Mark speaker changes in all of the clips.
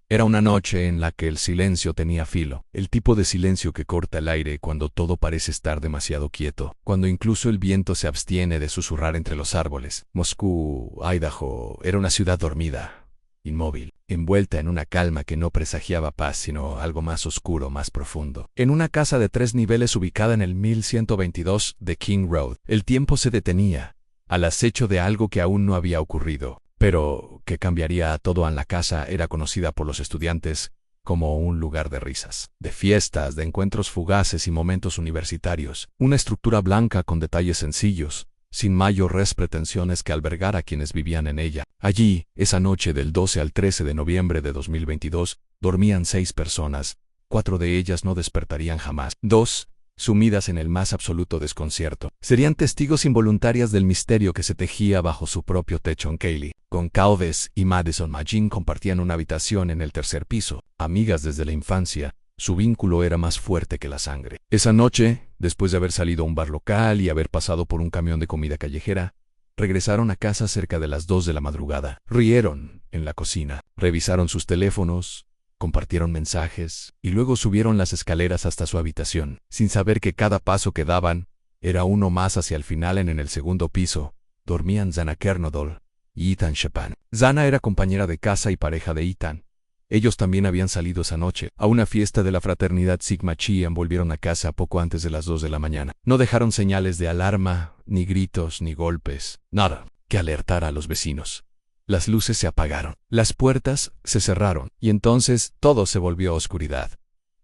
Speaker 1: Era una noche en la que el silencio tenía filo, el tipo de silencio que corta el aire cuando todo parece estar demasiado quieto, cuando incluso el viento se abstiene de susurrar entre los árboles. Moscú, Idaho, era una ciudad dormida, inmóvil, envuelta en una calma que no presagiaba paz, sino algo más oscuro, más profundo. En una casa de 3 niveles ubicada en el 1122 de King Road, el tiempo se detenía, al acecho de algo que aún no había ocurrido, pero que cambiaría a todo. En la casa era conocida por los estudiantes como un lugar de risas, de fiestas, de encuentros fugaces y momentos universitarios, una estructura blanca con detalles sencillos, sin mayores pretensiones que albergar a quienes vivían en ella. Allí, esa noche del 12 al 13 de noviembre de 2022, dormían 6 personas, 4 de ellas no despertarían jamás. 2, sumidas en el más absoluto desconcierto, serían testigos involuntarias del misterio que se tejía bajo su propio techo. En Kaylee, Goncalves y Madison Magin compartían una habitación en el 3er piso, amigas desde la infancia. Su vínculo era más fuerte que la sangre. Esa noche, después de haber salido a un bar local y haber pasado por un camión de comida callejera, regresaron a casa cerca de las 2 de la madrugada. Rieron en la cocina, revisaron sus teléfonos, compartieron mensajes y luego subieron las escaleras hasta su habitación, sin saber que cada paso que daban era uno más hacia el final. En el 2er piso dormían Zana Kernodle y Ethan Shepan. Zana era compañera de casa y pareja de Ethan. Ellos también habían salido esa noche a una fiesta de la fraternidad Sigma Chi y volvieron a casa poco antes de las 2 de la mañana. No dejaron señales de alarma, ni gritos, ni golpes, nada que alertara a los vecinos. Las luces se apagaron, las puertas se cerraron, y entonces todo se volvió oscuridad.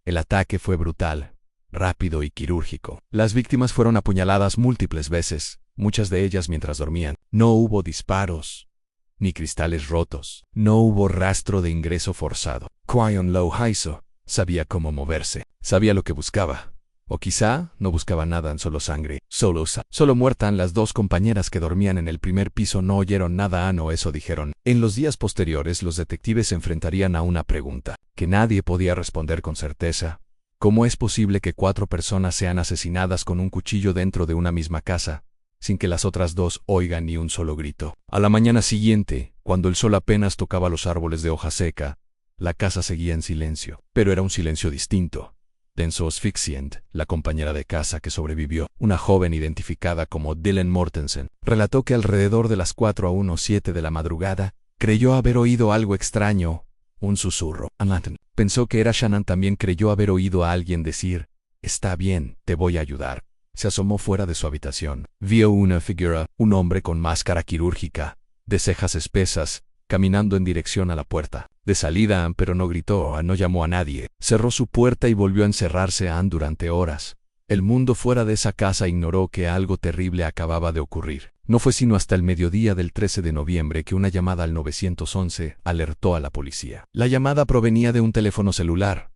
Speaker 1: El ataque fue brutal, rápido y quirúrgico. Las víctimas fueron apuñaladas múltiples veces, muchas de ellas mientras dormían. No hubo disparos, ni cristales rotos. No hubo rastro de ingreso forzado. Kwon Lo Haiso sabía cómo moverse, sabía lo que buscaba. O quizá no buscaba nada, solo sangre. Solo muertan. Las 2 compañeras que dormían en el 1er piso no oyeron nada, o eso dijeron. En los días posteriores, los detectives se enfrentarían a una pregunta que nadie podía responder con certeza. ¿Cómo es posible que 4 personas sean asesinadas con un cuchillo dentro de una misma casa, sin que las otras 2 oigan ni un solo grito? A la mañana siguiente, cuando el sol apenas tocaba los árboles de hoja seca, la casa seguía en silencio, pero era un silencio distinto. Denso Asfixiant, la compañera de casa que sobrevivió, una joven identificada como Dylan Mortensen, relató que alrededor de las 4:07 de la madrugada, creyó haber oído algo extraño, un susurro. Pensó que era Shannon. También creyó haber oído a alguien decir, «Está bien, te voy a ayudar». Se asomó fuera de su habitación. Vio una figura, un hombre con máscara quirúrgica, de cejas espesas, caminando en dirección a la puerta de salida, pero no gritó, no llamó a nadie. Cerró su puerta y volvió a encerrarse durante horas. El mundo fuera de esa casa ignoró que algo terrible acababa de ocurrir. No fue sino hasta el mediodía del 13 de noviembre que una llamada al 911 alertó a la policía. La llamada provenía de un teléfono celular.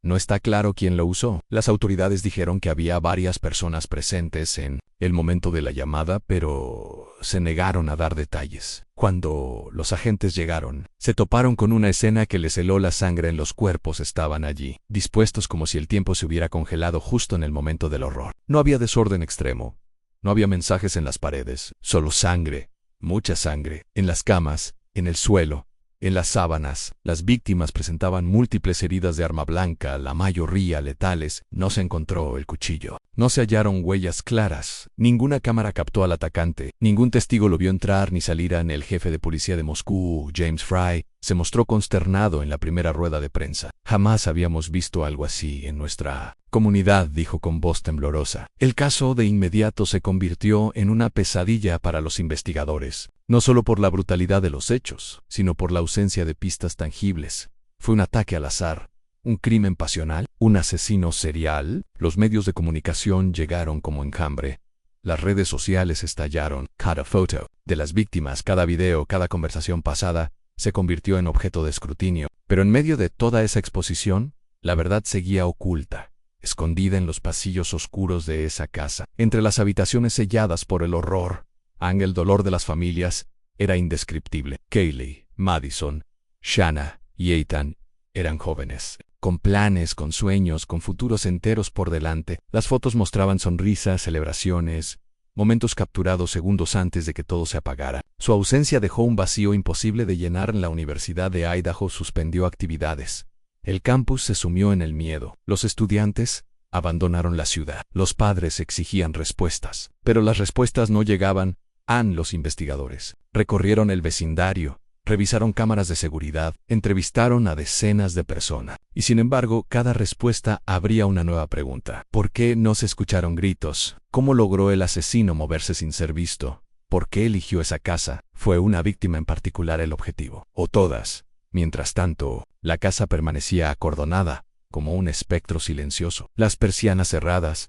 Speaker 1: No está claro quién lo usó. Las autoridades dijeron que había varias personas presentes en el momento de la llamada, pero se negaron a dar detalles. Cuando los agentes llegaron, se toparon con una escena que les heló la sangre en los cuerpos. Estaban allí, dispuestos como si el tiempo se hubiera congelado justo en el momento del horror. No había desorden extremo. No había mensajes en las paredes, solo sangre, mucha sangre, en las camas, en el suelo, en las sábanas. Las víctimas presentaban múltiples heridas de arma blanca, la mayoría letales. No se encontró el cuchillo. No se hallaron huellas claras. Ninguna cámara captó al atacante. Ningún testigo lo vio entrar ni salir. El jefe de policía de Moscú, James Fry, se mostró consternado en la primera rueda de prensa. «Jamás habíamos visto algo así en nuestra comunidad», dijo con voz temblorosa. El caso de inmediato se convirtió en una pesadilla para los investigadores. No solo por la brutalidad de los hechos, sino por la ausencia de pistas tangibles. Fue un ataque al azar, un crimen pasional, un asesino serial. Los medios de comunicación llegaron como enjambre. Las redes sociales estallaron. Cada foto de las víctimas, cada video, cada conversación pasada, se convirtió en objeto de escrutinio. Pero en medio de toda esa exposición, la verdad seguía oculta, escondida en los pasillos oscuros de esa casa, entre las habitaciones selladas por el horror. El dolor de las familias era indescriptible. Kaylee, Madison, Shanna y Ethan eran jóvenes, con planes, con sueños, con futuros enteros por delante. Las fotos mostraban sonrisas, celebraciones, momentos capturados segundos antes de que todo se apagara. Su ausencia dejó un vacío imposible de llenar. La Universidad de Idaho suspendió actividades. El campus se sumió en el miedo. Los estudiantes abandonaron la ciudad. Los padres exigían respuestas. Pero las respuestas no llegaban. Los investigadores recorrieron el vecindario, revisaron cámaras de seguridad, entrevistaron a decenas de personas. Y sin embargo, cada respuesta abría una nueva pregunta. ¿Por qué no se escucharon gritos? ¿Cómo logró el asesino moverse sin ser visto? ¿Por qué eligió esa casa? ¿Fue una víctima en particular el objetivo? ¿O todas? Mientras tanto, la casa permanecía acordonada, como un espectro silencioso. Las persianas cerradas,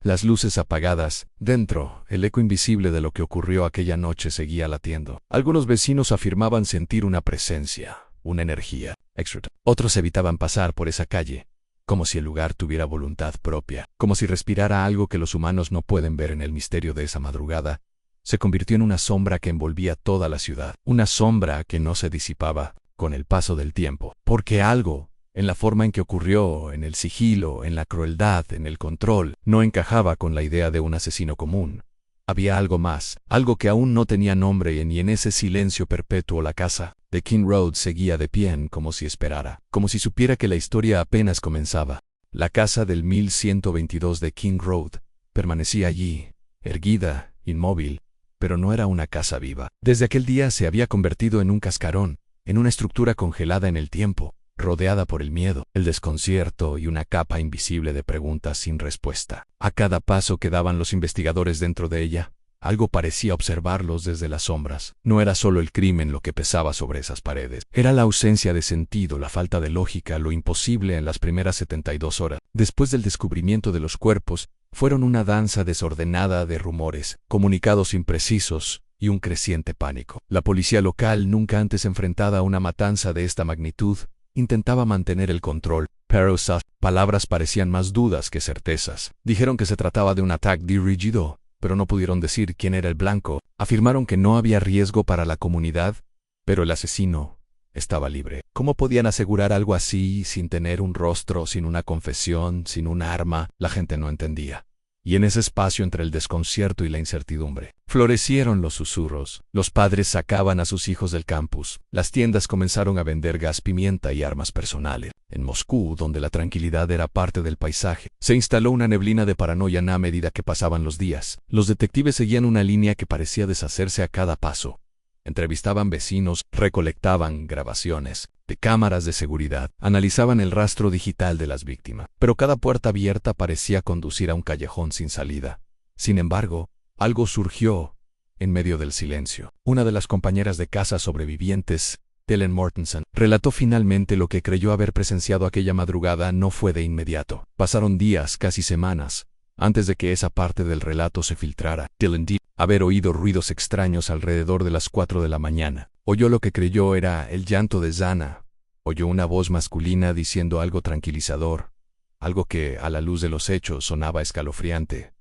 Speaker 1: las luces apagadas. Dentro, el eco invisible de lo que ocurrió aquella noche seguía latiendo. Algunos vecinos afirmaban sentir una presencia, una energía extra. Otros evitaban pasar por esa calle, como si el lugar tuviera voluntad propia, como si respirara algo que los humanos no pueden ver. En el misterio de esa madrugada, se convirtió en una sombra que envolvía toda la ciudad. Una sombra que no se disipaba con el paso del tiempo, porque algo en la forma en que ocurrió, en el sigilo, en la crueldad, en el control, no encajaba con la idea de un asesino común. Había algo más, algo que aún no tenía nombre, y en ese silencio perpetuo la casa de King Road seguía de pie, como si esperara, como si supiera que la historia apenas comenzaba. La casa del 1122 de King Road permanecía allí, erguida, inmóvil, pero no era una casa viva. Desde aquel día se había convertido en un cascarón, en una estructura congelada en el tiempo, rodeada por el miedo, el desconcierto y una capa invisible de preguntas sin respuesta. A cada paso que daban los investigadores dentro de ella, algo parecía observarlos desde las sombras. No era solo el crimen lo que pesaba sobre esas paredes. Era la ausencia de sentido, la falta de lógica, lo imposible en las primeras 72 horas. Después del descubrimiento de los cuerpos, fueron una danza desordenada de rumores, comunicados imprecisos y un creciente pánico. La policía local, nunca antes enfrentada a una matanza de esta magnitud, intentaba mantener el control, pero sus palabras parecían más dudas que certezas. Dijeron que se trataba de un ataque dirigido, pero no pudieron decir quién era el blanco. Afirmaron que no había riesgo para la comunidad, pero el asesino estaba libre. ¿Cómo podían asegurar algo así sin tener un rostro, sin una confesión, sin un arma? La gente no entendía. Y en ese espacio entre el desconcierto y la incertidumbre, florecieron los susurros. Los padres sacaban a sus hijos del campus. Las tiendas comenzaron a vender gas pimienta y armas personales. En Moscú, donde la tranquilidad era parte del paisaje, se instaló una neblina de paranoia a medida que pasaban los días. Los detectives seguían una línea que parecía deshacerse a cada paso. Entrevistaban vecinos, recolectaban grabaciones de cámaras de seguridad, analizaban el rastro digital de las víctimas. Pero cada puerta abierta parecía conducir a un callejón sin salida. Sin embargo, algo surgió en medio del silencio. Una de las compañeras de casa sobrevivientes, Dylan Mortensen, relató finalmente lo que creyó haber presenciado aquella madrugada. No fue de inmediato. Pasaron días, casi semanas, antes de que esa parte del relato se filtrara. Dylan dijo haber oído ruidos extraños alrededor de las 4 de la mañana. Oyó lo que creyó era el llanto de Zana. Oyó una voz masculina diciendo algo tranquilizador, algo que, a la luz de los hechos, sonaba escalofriante.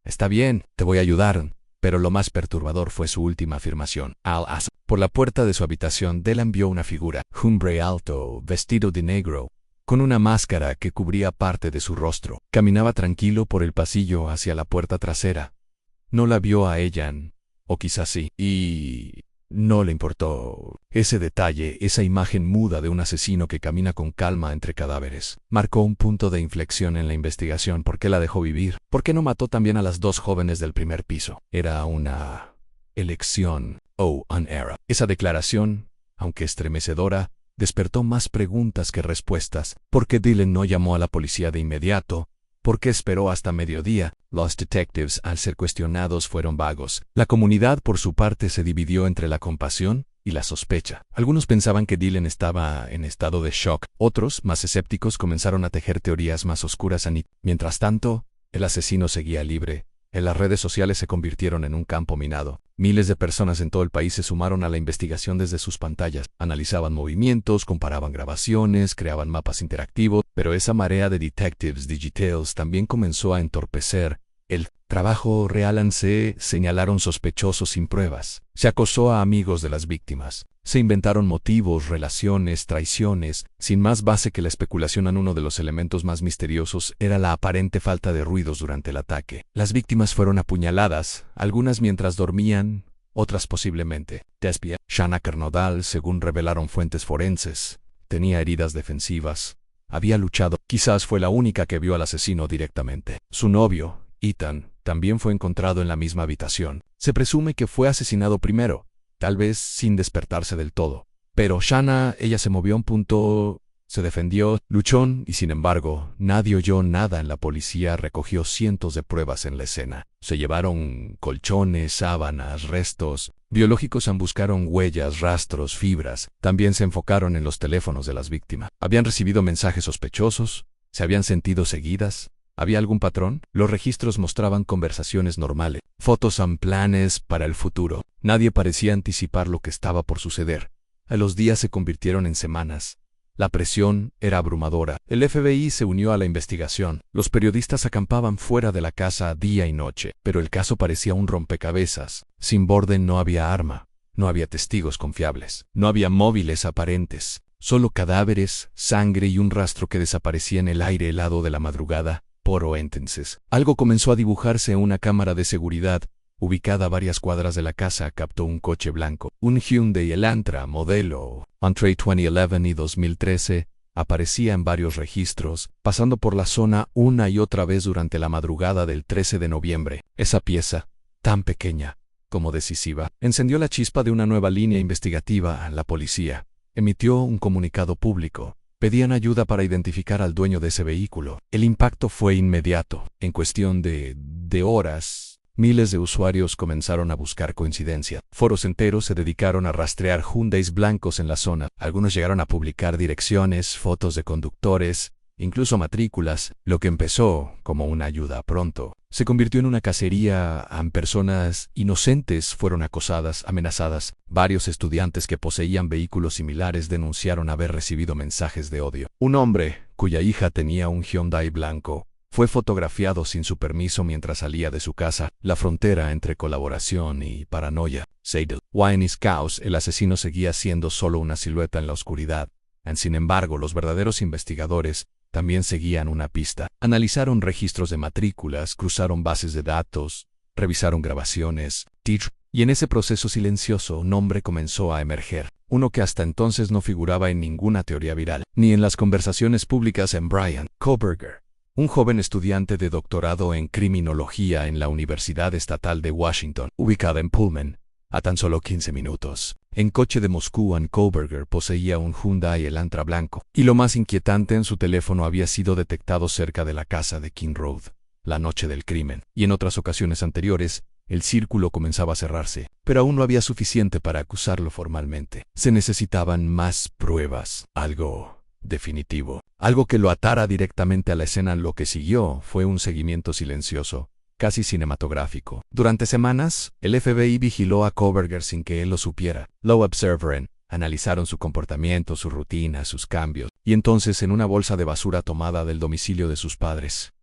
Speaker 1: «Está bien, te voy a ayudar». Pero lo más perturbador fue su última afirmación. Por la puerta de su habitación, Dylan vio una figura, un hombre alto, vestido de negro, con una máscara que cubría parte de su rostro. Caminaba tranquilo por el pasillo hacia la puerta trasera. No la vio a ella, o quizás sí, y no le importó. Ese detalle, esa imagen muda de un asesino que camina con calma entre cadáveres, marcó un punto de inflexión en la investigación. ¿Por qué la dejó vivir? ¿Por qué no mató también a las 2 jóvenes del primer piso? Era una elección, un error. Esa declaración, aunque estremecedora, despertó más preguntas que respuestas. ¿Por qué Dylan no llamó a la policía de inmediato? ¿Por qué esperó hasta mediodía? Los detectives, al ser cuestionados, fueron vagos. La comunidad, por su parte, se dividió entre la compasión y la sospecha. Algunos pensaban que Dylan estaba en estado de shock. Otros, más escépticos, comenzaron a tejer teorías más oscuras. Mientras tanto, el asesino seguía libre. Las redes sociales se convirtieron en un campo minado. Miles de personas en todo el país se sumaron a la investigación desde sus pantallas. Analizaban movimientos, comparaban grabaciones, creaban mapas interactivos, pero esa marea de detectives digitales también comenzó a entorpecer el trabajo real. Se señalaron sospechosos sin pruebas. Se acosó a amigos de las víctimas. Se inventaron motivos, relaciones, traiciones, sin más base que la especulación. Uno de los elementos más misteriosos era la aparente falta de ruidos durante el ataque. Las víctimas fueron apuñaladas, algunas mientras dormían, otras posiblemente. Desbia, Shanna Kernodal, según revelaron fuentes forenses, tenía heridas defensivas. Había luchado. Quizás fue la única que vio al asesino directamente. Su novio, Ethan, también fue encontrado en la misma habitación. Se presume que fue asesinado primero, tal vez sin despertarse del todo. Pero Shanna, ella se movió un punto, se defendió, luchó y sin embargo, nadie oyó nada. La policía recogió cientos de pruebas en la escena. Se llevaron colchones, sábanas, restos biológicos. Buscaron huellas, rastros, fibras. También se enfocaron en los teléfonos de las víctimas. ¿Habían recibido mensajes sospechosos? ¿Se habían sentido seguidas? ¿Había algún patrón? Los registros mostraban conversaciones normales, fotos y planes para el futuro. Nadie parecía anticipar lo que estaba por suceder. A los días se convirtieron en semanas. La presión era abrumadora. El FBI se unió a la investigación. Los periodistas acampaban fuera de la casa día y noche, pero el caso parecía un rompecabezas. Sin Borden no había arma, no había testigos confiables, no había móviles aparentes, solo cadáveres, sangre y un rastro que desaparecía en el aire helado de la madrugada. Entonces, algo comenzó a dibujarse. Una cámara de seguridad, ubicada a varias cuadras de la casa, captó un coche blanco, un Hyundai Elantra modelo entre 2011 y 2013, aparecía en varios registros, pasando por la zona una y otra vez durante la madrugada del 13 de noviembre. Esa pieza, tan pequeña como decisiva, encendió la chispa de una nueva línea investigativa. La policía emitió un comunicado público. Pedían ayuda para identificar al dueño de ese vehículo. El impacto fue inmediato. En cuestión de horas, miles de usuarios comenzaron a buscar coincidencia. Foros enteros se dedicaron a rastrear Hyundais blancos en la zona. Algunos llegaron a publicar direcciones, fotos de conductores, incluso matrículas. Lo que empezó como una ayuda pronto se convirtió en una cacería. Personas inocentes fueron acosadas, amenazadas. Varios estudiantes que poseían vehículos similares denunciaron haber recibido mensajes de odio. Un hombre, cuya hija tenía un Hyundai blanco, fue fotografiado sin su permiso mientras salía de su casa. La frontera entre colaboración y paranoia. Seidel Wayne's Caos, el asesino seguía siendo solo una silueta en la oscuridad. Sin embargo, los verdaderos investigadores también seguían una pista. Analizaron registros de matrículas, cruzaron bases de datos, revisaron grabaciones, y en ese proceso silencioso un nombre comenzó a emerger. Uno que hasta entonces no figuraba en ninguna teoría viral, ni en las conversaciones públicas. Brian Kohberger, un joven estudiante de doctorado en criminología en la Universidad Estatal de Washington, ubicada en Pullman, a tan solo 15 minutos. En coche de Moscú, Kohberger poseía un Hyundai Elantra blanco, y lo más inquietante, en su teléfono había sido detectado cerca de la casa de King Road, la noche del crimen, y en otras ocasiones anteriores, el círculo comenzaba a cerrarse, pero aún no había suficiente para acusarlo formalmente. Se necesitaban más pruebas, algo definitivo, algo que lo atara directamente a la escena. Lo que siguió fue un seguimiento silencioso, casi cinematográfico. Durante semanas, el FBI vigiló a Kohberger sin que él lo supiera. Lo observaron, analizaron su comportamiento, su rutina, sus cambios, y entonces en una bolsa de basura tomada del domicilio de sus padres,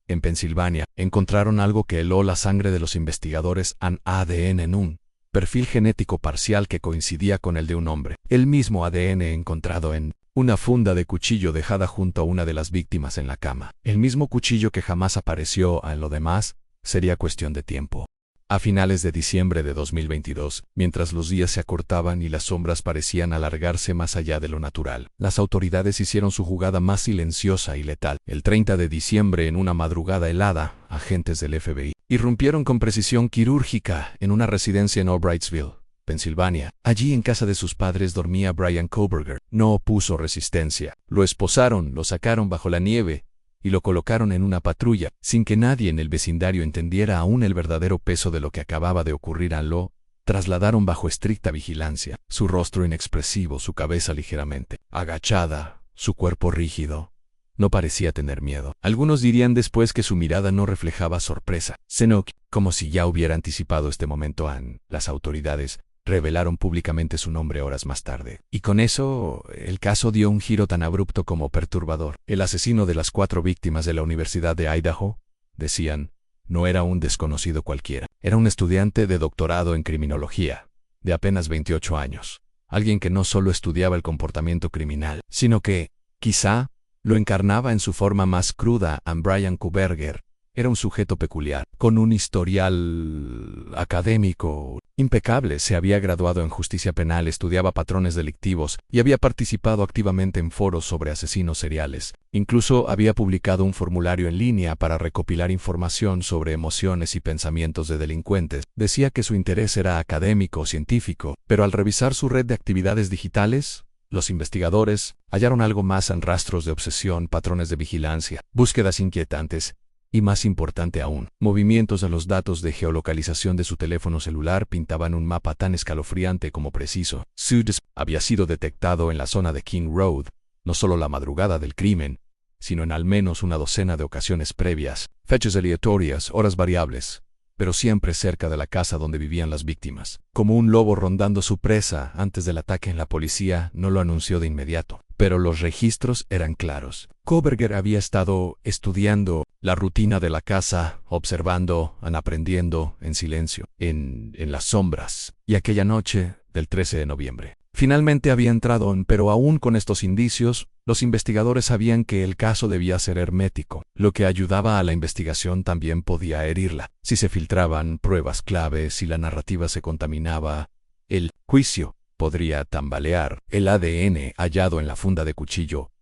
Speaker 1: en Pensilvania, encontraron algo que heló la sangre de los investigadores: un ADN en un perfil genético parcial que coincidía con el de un hombre. El mismo ADN encontrado en una funda de cuchillo dejada junto a una de las víctimas en la cama. El mismo cuchillo que jamás apareció. En lo demás, sería cuestión de tiempo. A finales de diciembre de 2022, mientras los días se acortaban y las sombras parecían alargarse más allá de lo natural, las autoridades hicieron su jugada más silenciosa y letal. El 30 de diciembre, en una madrugada helada, agentes del FBI irrumpieron con precisión quirúrgica en una residencia en Albrightsville, Pensilvania. Allí, en casa de sus padres, dormía Brian Kohberger. No opuso resistencia. Lo esposaron, lo sacaron bajo la nieve y lo colocaron en una patrulla, sin que nadie en el vecindario entendiera aún el verdadero peso de lo que acababa de ocurrir. Lo trasladaron bajo estricta vigilancia, su rostro inexpresivo, su cabeza ligeramente agachada, su cuerpo rígido. No parecía tener miedo. Algunos dirían después que su mirada no reflejaba sorpresa, sino como si ya hubiera anticipado este momento. Las autoridades revelaron públicamente su nombre horas más tarde. Y con eso, el caso dio un giro tan abrupto como perturbador. El asesino de las 4 víctimas de la Universidad de Idaho, decían, No era un desconocido cualquiera. Era un estudiante de doctorado en criminología, de apenas 28 años. Alguien que no solo estudiaba el comportamiento criminal, sino que, quizá, lo encarnaba en su forma más cruda. Brian Kohberger era un sujeto peculiar, con un historial académico impecable. Se había graduado en justicia penal, estudiaba patrones delictivos y había participado activamente en foros sobre asesinos seriales. Incluso había publicado un formulario en línea para recopilar información sobre emociones y pensamientos de delincuentes. Decía que su interés era académico o científico, pero al revisar su red de actividades digitales, los investigadores hallaron algo más en rastros de obsesión, patrones de vigilancia, búsquedas inquietantes y, más importante aún, movimientos de los datos de geolocalización de su teléfono celular pintaban un mapa tan escalofriante como preciso. Suits había sido detectado en la zona de King Road, no solo la madrugada del crimen, sino en al menos una docena de ocasiones previas, fechas aleatorias, horas variables, pero siempre cerca de la casa donde vivían las víctimas. Como un lobo rondando su presa antes del ataque, la policía no lo anunció de inmediato, pero los registros eran claros. Kohberger había estado estudiando la rutina de la casa, observando, aprendiendo en silencio, en las sombras, y aquella noche del 13 de noviembre. Finalmente había entrado pero aún con estos indicios, los investigadores sabían que el caso debía ser hermético. Lo que ayudaba a la investigación también podía herirla. Si se filtraban pruebas clave, si la narrativa se contaminaba, el juicio podría tambalear. El ADN hallado en la funda de cuchillo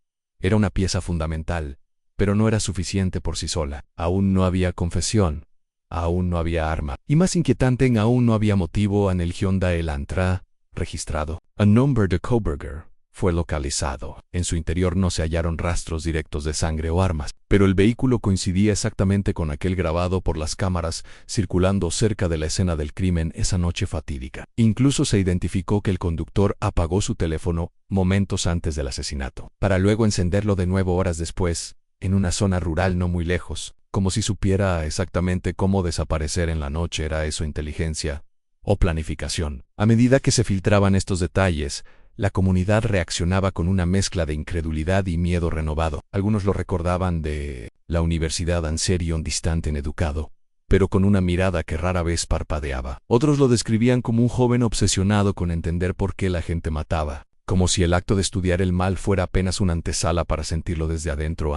Speaker 1: era una pieza fundamental, pero no era suficiente por sí sola. Aún no había confesión, aún no había arma, y más inquietante, aún no había motivo. En el Hyundai Elantra registrado a nombre de Kohberger fue localizado. En su interior no se hallaron rastros directos de sangre o armas, pero el vehículo coincidía exactamente con aquel grabado por las cámaras circulando cerca de la escena del crimen esa noche fatídica. Incluso se identificó que el conductor apagó su teléfono momentos antes del asesinato, para luego encenderlo de nuevo horas después, en una zona rural no muy lejos, como si supiera exactamente cómo desaparecer en la noche. ¿Era eso inteligencia o planificación? A medida que se filtraban estos detalles, la comunidad reaccionaba con una mezcla de incredulidad y miedo renovado. Algunos lo recordaban de la universidad Anserion, distante en educado, pero con una mirada que rara vez parpadeaba. Otros lo describían como un joven obsesionado con entender por qué la gente mataba, como si el acto de estudiar el mal fuera apenas una antesala para sentirlo desde adentro.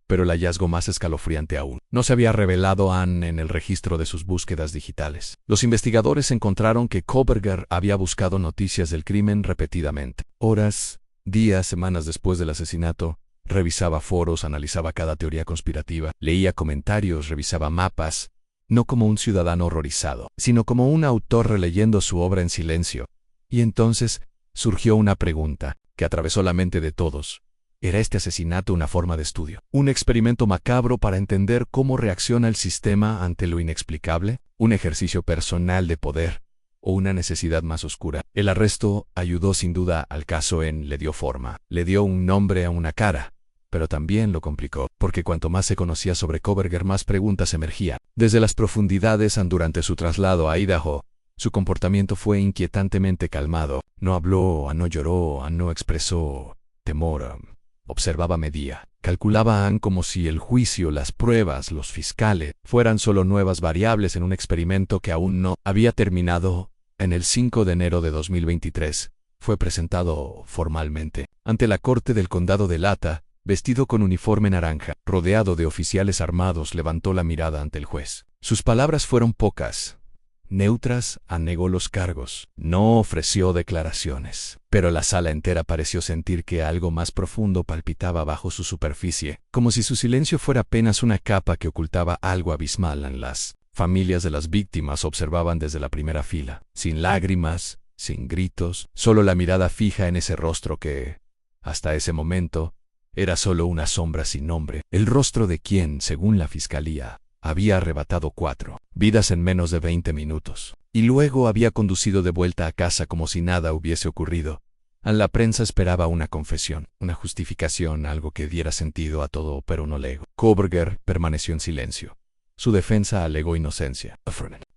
Speaker 1: Pero el hallazgo más escalofriante aún no se había revelado en el registro de sus búsquedas digitales. Los investigadores encontraron que Kohberger había buscado noticias del crimen repetidamente. Horas, días, semanas después del asesinato, revisaba foros, analizaba cada teoría conspirativa, leía comentarios, revisaba mapas, no como un ciudadano horrorizado, sino como un autor releyendo su obra en silencio. Y entonces surgió una pregunta que atravesó la mente de todos. ¿Era este asesinato una forma de estudio, un experimento macabro para entender cómo reacciona el sistema ante lo inexplicable, un ejercicio personal de poder o una necesidad más oscura? El arresto ayudó sin duda al caso. Le dio forma, le dio un nombre a una cara, pero también lo complicó, porque cuanto más se conocía sobre Kohberger, más preguntas emergían. Desde las profundidades durante su traslado a Idaho, su comportamiento fue inquietantemente calmado. No habló, no lloró, no expresó temor. Observaba, medía, calculaba como si el juicio, las pruebas, los fiscales fueran solo nuevas variables en un experimento que aún no había terminado. En el 5 de enero de 2023, fue presentado formalmente ante la corte del condado de Lata, vestido con uniforme naranja, rodeado de oficiales armados. Levantó la mirada ante el juez. Sus palabras fueron pocas, neutras. Negó los cargos, no ofreció declaraciones, pero la sala entera pareció sentir que algo más profundo palpitaba bajo su superficie, como si su silencio fuera apenas una capa que ocultaba algo abismal. Las familias de las víctimas observaban desde la primera fila, sin lágrimas, sin gritos, solo la mirada fija en ese rostro que, hasta ese momento, era solo una sombra sin nombre, el rostro de quien, según la fiscalía, había arrebatado 4 vidas en menos de 20 minutos, y luego había conducido de vuelta a casa como si nada hubiese ocurrido. La prensa esperaba una confesión, una justificación, algo que diera sentido a todo, pero no legó. Kohberger permaneció en silencio. Su defensa alegó inocencia,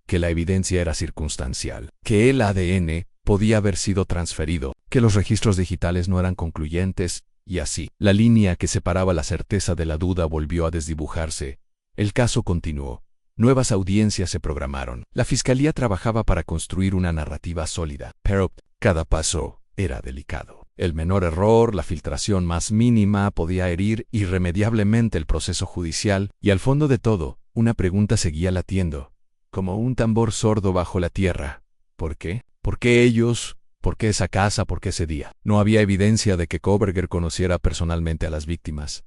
Speaker 1: que la evidencia era circunstancial, que el ADN podía haber sido transferido, que los registros digitales no eran concluyentes, y así, la línea que separaba la certeza de la duda volvió a desdibujarse. El caso continuó, Nuevas audiencias se programaron. La fiscalía trabajaba para construir una narrativa sólida, pero cada paso era delicado. El menor error, la filtración más mínima, podía herir irremediablemente el proceso judicial, y al fondo de todo, una pregunta seguía latiendo, como un tambor sordo bajo la tierra. ¿Por qué? ¿Por qué ellos? ¿Por qué esa casa? ¿Por qué ese día? No había evidencia de que Kohberger conociera personalmente a las víctimas.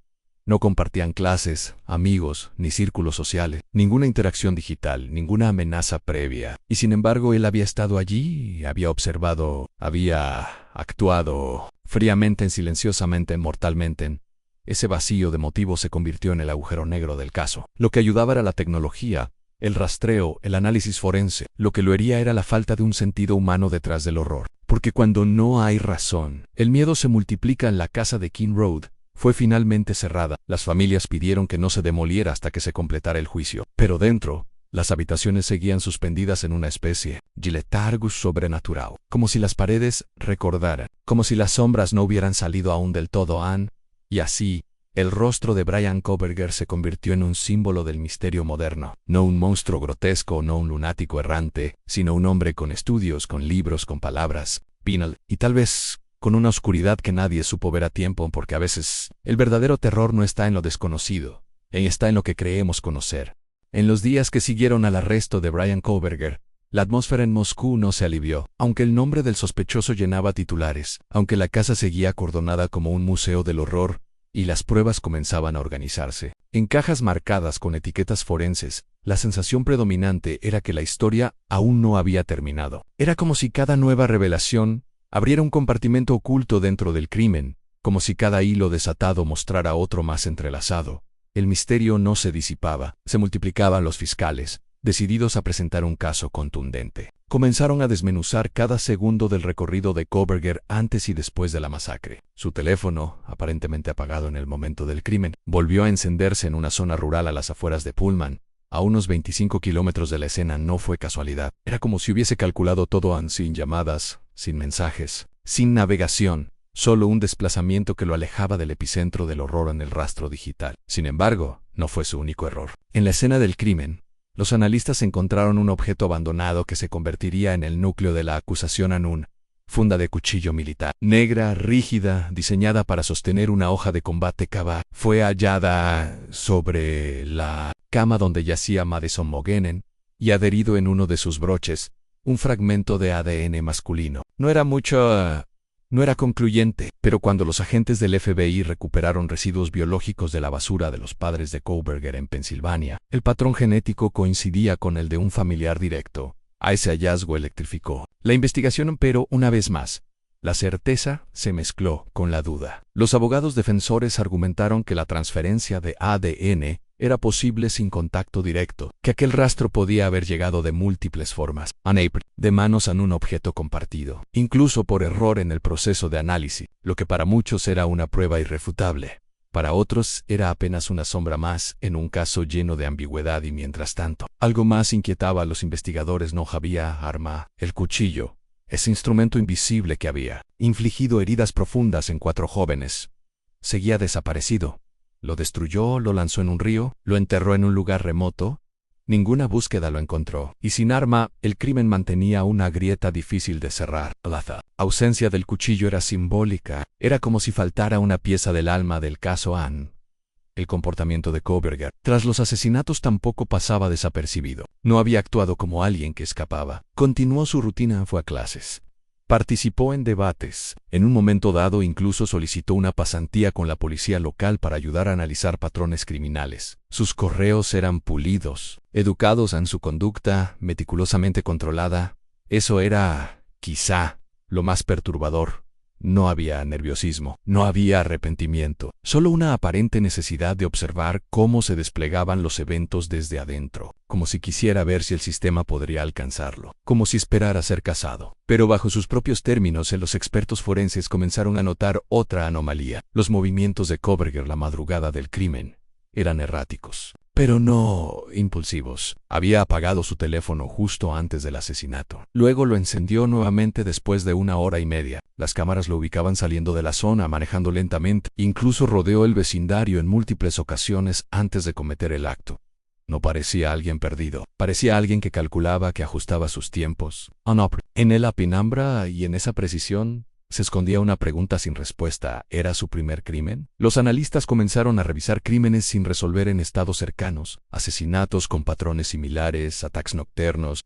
Speaker 1: No compartían clases, amigos, ni círculos sociales, ninguna interacción digital, ninguna amenaza previa. Y sin embargo, él había estado allí, había observado, había actuado fríamente, silenciosamente, mortalmente. Ese vacío de motivos se convirtió en el agujero negro del caso. Lo que ayudaba era la tecnología, el rastreo, el análisis forense. Lo que lo hería era la falta de un sentido humano detrás del horror. Porque cuando no hay razón, el miedo se multiplica. En la casa de King Road fue finalmente cerrada. Las familias pidieron que no se demoliera hasta que se completara el juicio. Pero dentro, las habitaciones seguían suspendidas en una especie de letargo sobrenatural. Como si las paredes recordaran, como si las sombras no hubieran salido aún del todo. Y así, el rostro de Bryan Kohberger se convirtió en un símbolo del misterio moderno. No un monstruo grotesco, no un lunático errante, sino un hombre con estudios, con libros, con palabras, penal, y tal vez con una oscuridad que nadie supo ver a tiempo, porque a veces el verdadero terror no está en lo desconocido, está en lo que creemos conocer. En los días que siguieron al arresto de Bryan Kohberger, la atmósfera en Moscú no se alivió. Aunque el nombre del sospechoso llenaba titulares, aunque la casa seguía acordonada como un museo del horror, y las pruebas comenzaban a organizarse en cajas marcadas con etiquetas forenses, la sensación predominante era que la historia aún no había terminado. Era como si cada nueva revelación abriera un compartimento oculto dentro del crimen, como si cada hilo desatado mostrara otro más entrelazado. El misterio no se disipaba, se multiplicaban los fiscales, decididos a presentar un caso contundente. Comenzaron a desmenuzar cada segundo del recorrido de Kohberger antes y después de la masacre. Su teléfono, aparentemente apagado en el momento del crimen, volvió a encenderse en una zona rural a las afueras de Pullman, a unos 25 kilómetros de la escena. No fue casualidad. Era como si hubiese calculado todo sin llamadas, sin mensajes, sin navegación, solo un desplazamiento que lo alejaba del epicentro del horror en el rastro digital. Sin embargo, no fue su único error. En la escena del crimen, los analistas encontraron un objeto abandonado que se convertiría en el núcleo de la acusación. Una funda de cuchillo militar, negra, rígida, diseñada para sostener una hoja de combate cava, fue hallada sobre la cama donde yacía Madison Mogenen, y adherido en uno de sus broches, un fragmento de ADN masculino. No era concluyente, pero cuando los agentes del FBI recuperaron residuos biológicos de la basura de los padres de Kohberger en Pensilvania, el patrón genético coincidía con el de un familiar directo. A ese hallazgo electrificó la investigación, pero una vez más, la certeza se mezcló con la duda. Los abogados defensores argumentaron que la transferencia de ADN era posible sin contacto directo, que aquel rastro podía haber llegado de múltiples formas, de manos a un objeto compartido, incluso por error en el proceso de análisis, lo que para muchos era una prueba irrefutable. Para otros era apenas una sombra más en un caso lleno de ambigüedad. Y mientras tanto, algo más inquietaba a los investigadores. No había arma, el cuchillo, ese instrumento invisible que había infligido heridas profundas en 4 jóvenes, seguía desaparecido. Lo destruyó, lo lanzó en un río, lo enterró en un lugar remoto. Ninguna búsqueda lo encontró. Y sin arma, el crimen mantenía una grieta difícil de cerrar. La ausencia del cuchillo era simbólica. Era como si faltara una pieza del alma del caso. El comportamiento de Kohberger tras los asesinatos tampoco pasaba desapercibido. No había actuado como alguien que escapaba. Continuó su rutina, fue a clases. Participó en debates. En un momento dado incluso solicitó una pasantía con la policía local para ayudar a analizar patrones criminales. Sus correos eran pulidos, educados en su conducta, meticulosamente controlada. Eso era, quizá, lo más perturbador. No había nerviosismo, no había arrepentimiento, solo una aparente necesidad de observar cómo se desplegaban los eventos desde adentro, como si quisiera ver si el sistema podría alcanzarlo, como si esperara ser cazado. Pero bajo sus propios términos, los expertos forenses comenzaron a notar otra anomalía. Los movimientos de Kohberger la madrugada del crimen eran erráticos, pero no impulsivos. Había apagado su teléfono justo antes del asesinato. Luego lo encendió nuevamente después de 1 hora y media. Las cámaras lo ubicaban saliendo de la zona, manejando lentamente. Incluso rodeó el vecindario en múltiples ocasiones antes de cometer el acto. No parecía alguien perdido. Parecía alguien que calculaba, que ajustaba sus tiempos. En la penumbra y en esa precisión se escondía una pregunta sin respuesta. ¿Era su primer crimen? Los analistas comenzaron a revisar crímenes sin resolver en estados cercanos, asesinatos con patrones similares, ataques nocturnos,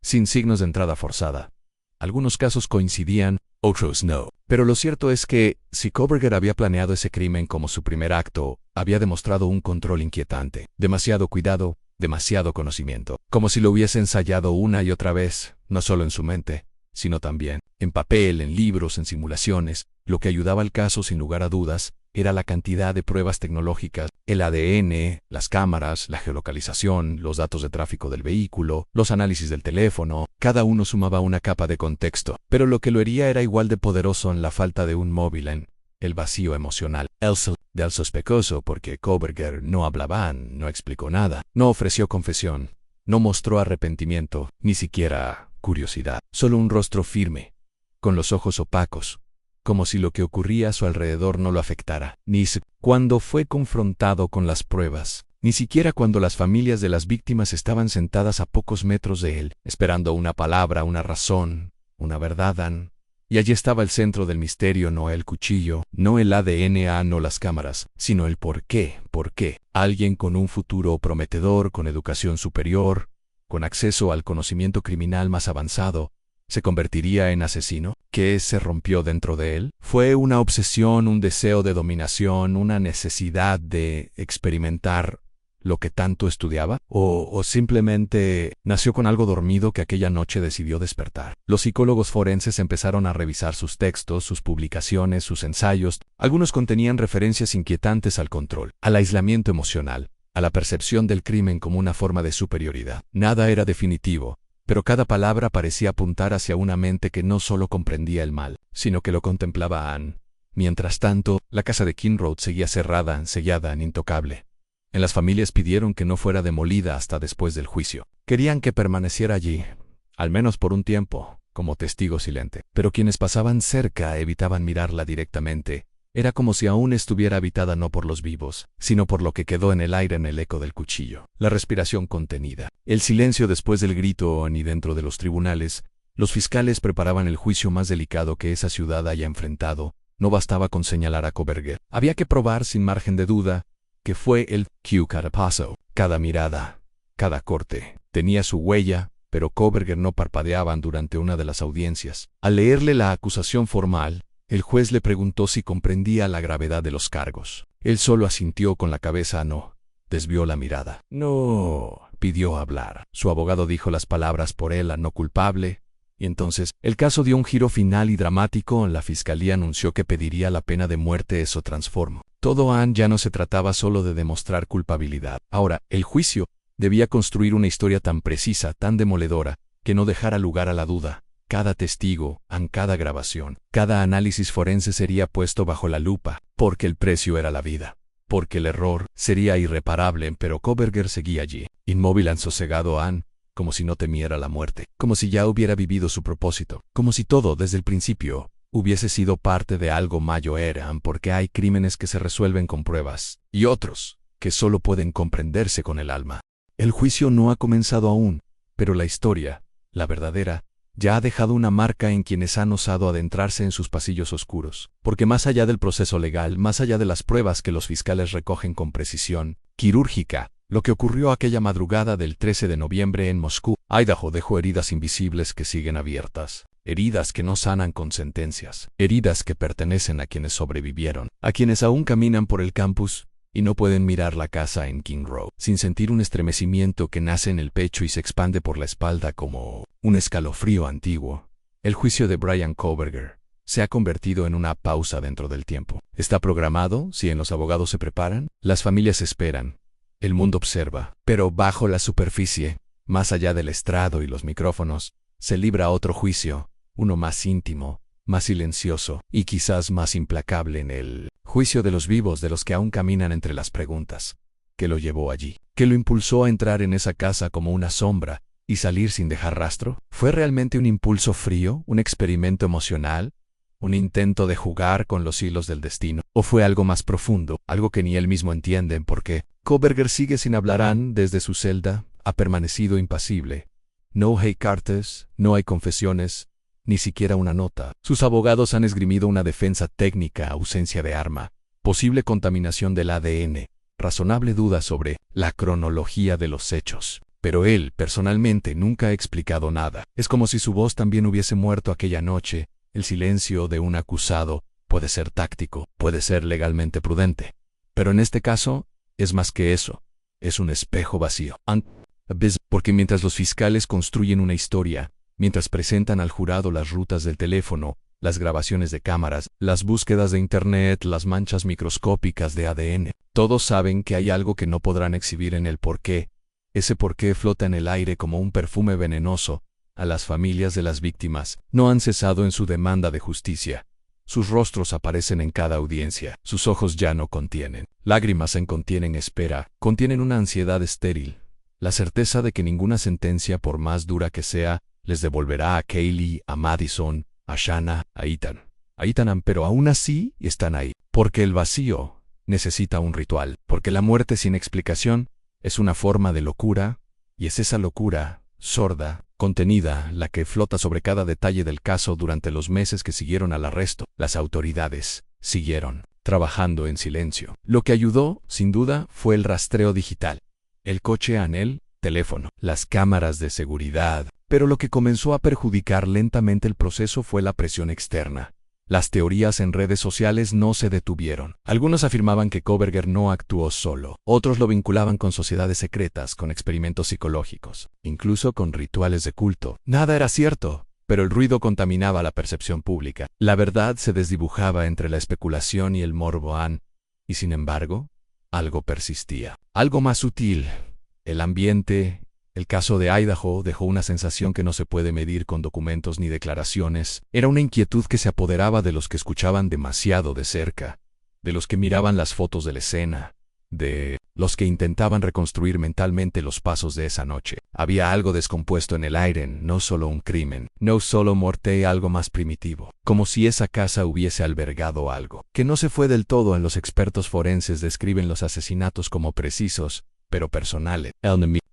Speaker 1: sin signos de entrada forzada. Algunos casos coincidían, otros no. Pero lo cierto es que, si Kohberger había planeado ese crimen como su primer acto, había demostrado un control inquietante. Demasiado cuidado, demasiado conocimiento. Como si lo hubiese ensayado una y otra vez, no solo en su mente, sino también en papel, en libros, en simulaciones. Lo que ayudaba al caso, sin lugar a dudas, era la cantidad de pruebas tecnológicas, el ADN, las cámaras, la geolocalización, los datos de tráfico del vehículo, los análisis del teléfono. Cada uno sumaba una capa de contexto, pero lo que lo hería era igual de poderoso en la falta de un móvil, en el vacío emocional. Del sospechoso, porque Kohberger no hablaba, no explicó nada, no ofreció confesión, no mostró arrepentimiento, ni siquiera curiosidad, solo un rostro firme, con los ojos opacos, como si lo que ocurría a su alrededor no lo afectara. Cuando fue confrontado con las pruebas, ni siquiera cuando las familias de las víctimas estaban sentadas a pocos metros de él, esperando una palabra, una razón, una verdad. Y allí estaba el centro del misterio, no el cuchillo, no el ADN, no las cámaras, sino el por qué. ¿Por qué? Alguien con un futuro prometedor, con educación superior, con acceso al conocimiento criminal más avanzado, ¿se convertiría en asesino? ¿Qué se rompió dentro de él? ¿Fue una obsesión, un deseo de dominación, una necesidad de experimentar lo que tanto estudiaba? ¿O simplemente nació con algo dormido que aquella noche decidió despertar? Los psicólogos forenses empezaron a revisar sus textos, sus publicaciones, sus ensayos. Algunos contenían referencias inquietantes al control, al aislamiento emocional, a la percepción del crimen como una forma de superioridad. Nada era definitivo, pero cada palabra parecía apuntar hacia una mente que no solo comprendía el mal, sino que lo contemplaba. Mientras tanto, la casa de Kinroad seguía cerrada, sellada, intocable. En las familias pidieron que no fuera demolida hasta después del juicio. Querían que permaneciera allí, al menos por un tiempo, como testigo silente. Pero quienes pasaban cerca evitaban mirarla directamente. Era como si aún estuviera habitada no por los vivos, sino por lo que quedó en el aire, en el eco del cuchillo. La respiración contenida, el silencio después del grito, ni dentro de los tribunales. Los fiscales preparaban el juicio más delicado que esa ciudad haya enfrentado. No bastaba con señalar a Kohberger. Había que probar sin margen de duda que fue el cada paso, cada mirada, cada corte. Tenía su huella, pero Kohberger no parpadeaba durante una de las audiencias. Al leerle la acusación formal, el juez le preguntó si comprendía la gravedad de los cargos. Él solo asintió con la cabeza. No. Desvió la mirada. No. Pidió hablar. Su abogado dijo las palabras por él, no culpable. Y entonces, el caso dio un giro final y dramático. La fiscalía anunció que pediría la pena de muerte. Eso transformó todo. Ya no se trataba solo de demostrar culpabilidad. Ahora, el juicio debía construir una historia tan precisa, tan demoledora, que no dejara lugar a la duda. Cada testigo, cada grabación, cada análisis forense sería puesto bajo la lupa, porque el precio era la vida, porque el error sería irreparable. Pero Kohberger seguía allí, inmóvil, sosegado, como si no temiera la muerte, como si ya hubiera vivido su propósito, como si todo, desde el principio, hubiese sido parte de algo mayor. Porque hay crímenes que se resuelven con pruebas, y otros que solo pueden comprenderse con el alma. El juicio no ha comenzado aún, pero la historia, la verdadera, ya ha dejado una marca en quienes han osado adentrarse en sus pasillos oscuros. Porque más allá del proceso legal, más allá de las pruebas que los fiscales recogen con precisión quirúrgica, lo que ocurrió aquella madrugada del 13 de noviembre en Moscú, Idaho, dejó heridas invisibles que siguen abiertas. Heridas que no sanan con sentencias. Heridas que pertenecen a quienes sobrevivieron, a quienes aún caminan por el campus y no pueden mirar la casa en Kinroad sin sentir un estremecimiento que nace en el pecho y se expande por la espalda como un escalofrío antiguo. El juicio de Brian Kohberger se ha convertido en una pausa dentro del tiempo. Está programado, si los abogados se preparan, las familias esperan, el mundo observa, pero bajo la superficie, más allá del estrado y los micrófonos, se libra otro juicio, uno más íntimo, más silencioso y quizás más implacable, en el juicio de los vivos, de los que aún caminan entre las preguntas. ¿Qué lo llevó allí? ¿Qué lo impulsó a entrar en esa casa como una sombra y salir sin dejar rastro? ¿Fue realmente un impulso frío, un experimento emocional, un intento de jugar con los hilos del destino? ¿O fue algo más profundo, algo que ni él mismo entiende? Porque Koberger sigue sin hablar. Desde su celda, ha permanecido impasible. No hay cartas, no hay confesiones, ni siquiera una nota. Sus abogados han esgrimido una defensa técnica: ausencia de arma, posible contaminación del ADN, razonable duda sobre la cronología de los hechos. Pero él, personalmente, nunca ha explicado nada. Es como si su voz también hubiese muerto aquella noche. El silencio de un acusado puede ser táctico, puede ser legalmente prudente. Pero en este caso, es más que eso. Es un espejo vacío. Porque mientras los fiscales construyen una historia, mientras presentan al jurado las rutas del teléfono, las grabaciones de cámaras, las búsquedas de Internet, las manchas microscópicas de ADN, todos saben que hay algo que no podrán exhibir en el porqué. Ese porqué flota en el aire como un perfume venenoso. A las familias de las víctimas no han cesado en su demanda de justicia. Sus rostros aparecen en cada audiencia. Sus ojos ya no contienen lágrimas, contienen espera, contienen una ansiedad estéril. La certeza de que ninguna sentencia, por más dura que sea, les devolverá a Kaylee, a Madison, a Shanna, a Ethan, pero aún así están ahí. Porque el vacío necesita un ritual. Porque la muerte sin explicación es una forma de locura, y es esa locura, sorda, contenida, la que flota sobre cada detalle del caso durante los meses que siguieron al arresto. Las autoridades siguieron trabajando en silencio. Lo que ayudó, sin duda, fue el rastreo digital. El coche Anel, teléfono, las cámaras de seguridad. Pero lo que comenzó a perjudicar lentamente el proceso fue la presión externa. Las teorías en redes sociales no se detuvieron. Algunos afirmaban que Koberger no actuó solo. Otros lo vinculaban con sociedades secretas, con experimentos psicológicos, incluso con rituales de culto. Nada era cierto, pero el ruido contaminaba la percepción pública. La verdad se desdibujaba entre la especulación y el morbo. Y sin embargo, algo persistía. Algo más sutil. El ambiente. El caso de Idaho dejó una sensación que no se puede medir con documentos ni declaraciones. Era una inquietud que se apoderaba de los que escuchaban demasiado de cerca, de los que miraban las fotos de la escena, de los que intentaban reconstruir mentalmente los pasos de esa noche. Había algo descompuesto en el aire, no solo un crimen, no solo muerte, algo más primitivo, como si esa casa hubiese albergado algo que no se fue del todo. Los expertos forenses describen los asesinatos como precisos, pero personales.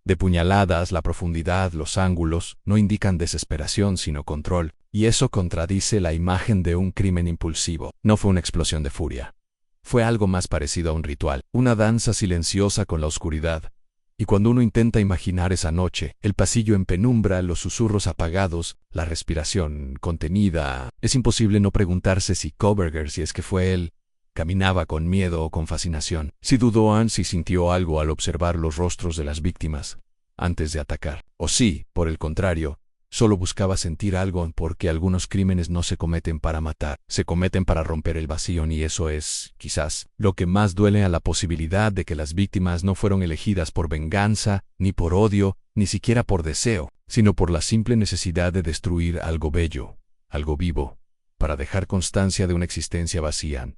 Speaker 1: De puñaladas, la profundidad, los ángulos, no indican desesperación sino control, y eso contradice la imagen de un crimen impulsivo. No fue una explosión de furia. Fue algo más parecido a un ritual, una danza silenciosa con la oscuridad. Y cuando uno intenta imaginar esa noche, el pasillo en penumbra, los susurros apagados, la respiración contenida, es imposible no preguntarse si Koberger, si es que fue él, caminaba con miedo o con fascinación. Si dudó, si sintió algo al observar los rostros de las víctimas antes de atacar. O si, por el contrario, solo buscaba sentir algo, porque algunos crímenes no se cometen para matar, se cometen para romper el vacío, y eso es, quizás, lo que más duele: a la posibilidad de que las víctimas no fueron elegidas por venganza, ni por odio, ni siquiera por deseo, sino por la simple necesidad de destruir algo bello, algo vivo, para dejar constancia de una existencia vacía.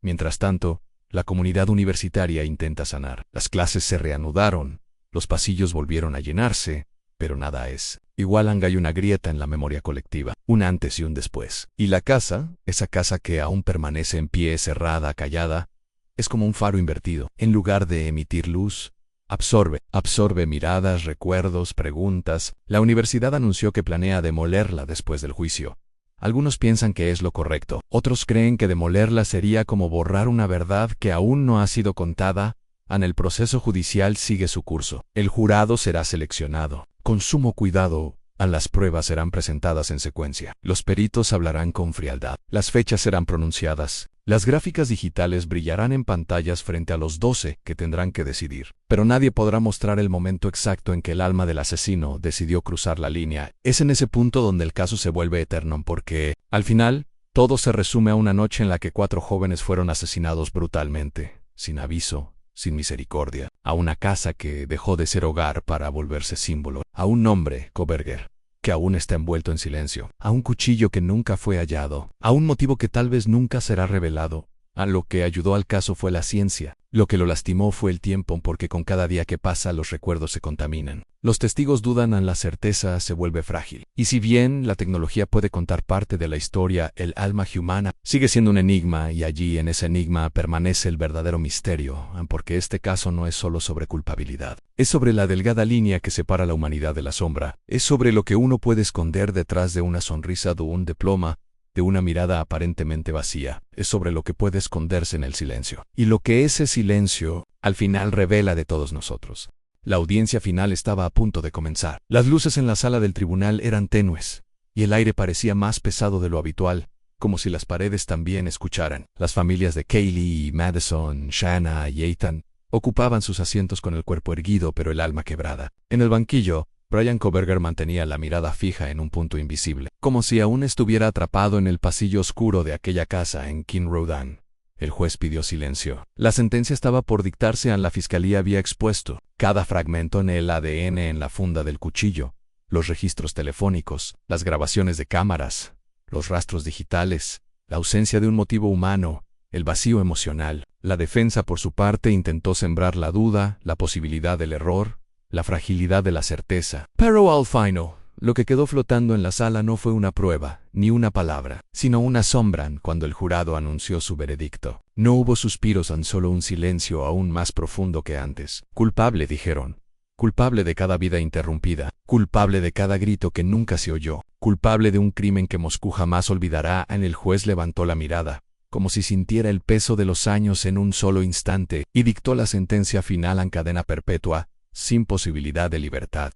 Speaker 1: Mientras tanto, la comunidad universitaria intenta sanar. Las clases se reanudaron, los pasillos volvieron a llenarse, pero nada es igual. Hay una grieta en la memoria colectiva, un antes y un después. Y la casa, esa casa que aún permanece en pie, cerrada, callada, es como un faro invertido. En lugar de emitir luz, absorbe miradas, recuerdos, preguntas. La universidad anunció que planea demolerla después del juicio. Algunos piensan que es lo correcto, otros creen que demolerla sería como borrar una verdad que aún no ha sido contada. El proceso judicial sigue su curso. El jurado será seleccionado con sumo cuidado. Las pruebas serán presentadas en secuencia. Los peritos hablarán con frialdad. Las fechas serán pronunciadas. Las gráficas digitales brillarán en pantallas frente a los 12 que tendrán que decidir. Pero nadie podrá mostrar el momento exacto en que el alma del asesino decidió cruzar la línea. Es en ese punto donde el caso se vuelve eterno, porque, al final, todo se resume a una noche en la que 4 jóvenes fueron asesinados brutalmente, sin aviso, sin misericordia, a una casa que dejó de ser hogar para volverse símbolo, a un nombre, Koberger, que aún está envuelto en silencio, a un cuchillo que nunca fue hallado, a un motivo que tal vez nunca será revelado. A lo que ayudó al caso fue la ciencia. Lo que lo lastimó fue el tiempo, porque con cada día que pasa los recuerdos se contaminan. Los testigos dudan, la certeza se vuelve frágil. Y si bien la tecnología puede contar parte de la historia, el alma humana sigue siendo un enigma, y allí en ese enigma permanece el verdadero misterio, porque este caso no es solo sobre culpabilidad. Es sobre la delgada línea que separa la humanidad de la sombra. Es sobre lo que uno puede esconder detrás de una sonrisa, de un diploma, de una mirada aparentemente vacía. Es sobre lo que puede esconderse en el silencio. Y lo que ese silencio, al final, revela de todos nosotros. La audiencia final estaba a punto de comenzar. Las luces en la sala del tribunal eran tenues, y el aire parecía más pesado de lo habitual, como si las paredes también escucharan. Las familias de Kaylee, Madison, Shanna y Ethan ocupaban sus asientos con el cuerpo erguido pero el alma quebrada. En el banquillo, Bryan Kohberger mantenía la mirada fija en un punto invisible, como si aún estuviera atrapado en el pasillo oscuro de aquella casa en King Road. El juez pidió silencio. La sentencia estaba por dictarse. La fiscalía había expuesto cada fragmento en el ADN en la funda del cuchillo, los registros telefónicos, las grabaciones de cámaras, los rastros digitales, la ausencia de un motivo humano, el vacío emocional. La defensa, por su parte, intentó sembrar la duda, la posibilidad del error, la fragilidad de la certeza. Pero al final, lo que quedó flotando en la sala no fue una prueba, ni una palabra, sino una sombra. Cuando el jurado anunció su veredicto, no hubo suspiros, tan solo un silencio aún más profundo que antes. Culpable, dijeron. Culpable de cada vida interrumpida, culpable de cada grito que nunca se oyó, culpable de un crimen que Moscú jamás olvidará. El juez levantó la mirada, como si sintiera el peso de los años en un solo instante, y dictó la sentencia final en cadena perpetua, sin posibilidad de libertad,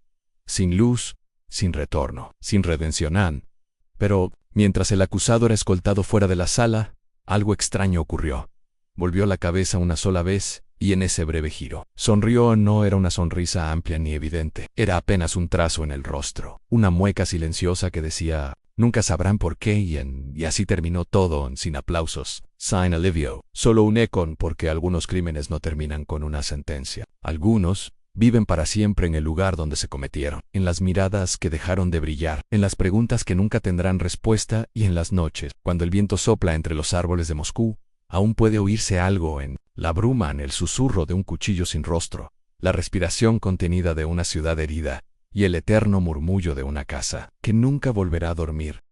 Speaker 1: sin luz, sin retorno, sin redención. Pero, mientras el acusado era escoltado fuera de la sala, algo extraño ocurrió. Volvió la cabeza una sola vez, y en ese breve giro, sonrió. No era una sonrisa amplia ni evidente, era apenas un trazo en el rostro, una mueca silenciosa que decía, nunca sabrán por qué, y así terminó todo, sin aplausos, sin alivio, solo un eco, porque algunos crímenes no terminan con una sentencia. Algunos viven para siempre en el lugar donde se cometieron, en las miradas que dejaron de brillar, en las preguntas que nunca tendrán respuesta, y en las noches, cuando el viento sopla entre los árboles de Moscú, aún puede oírse algo en la bruma, en el susurro de un cuchillo sin rostro, la respiración contenida de una ciudad herida, y el eterno murmullo de una casa que nunca volverá a dormir.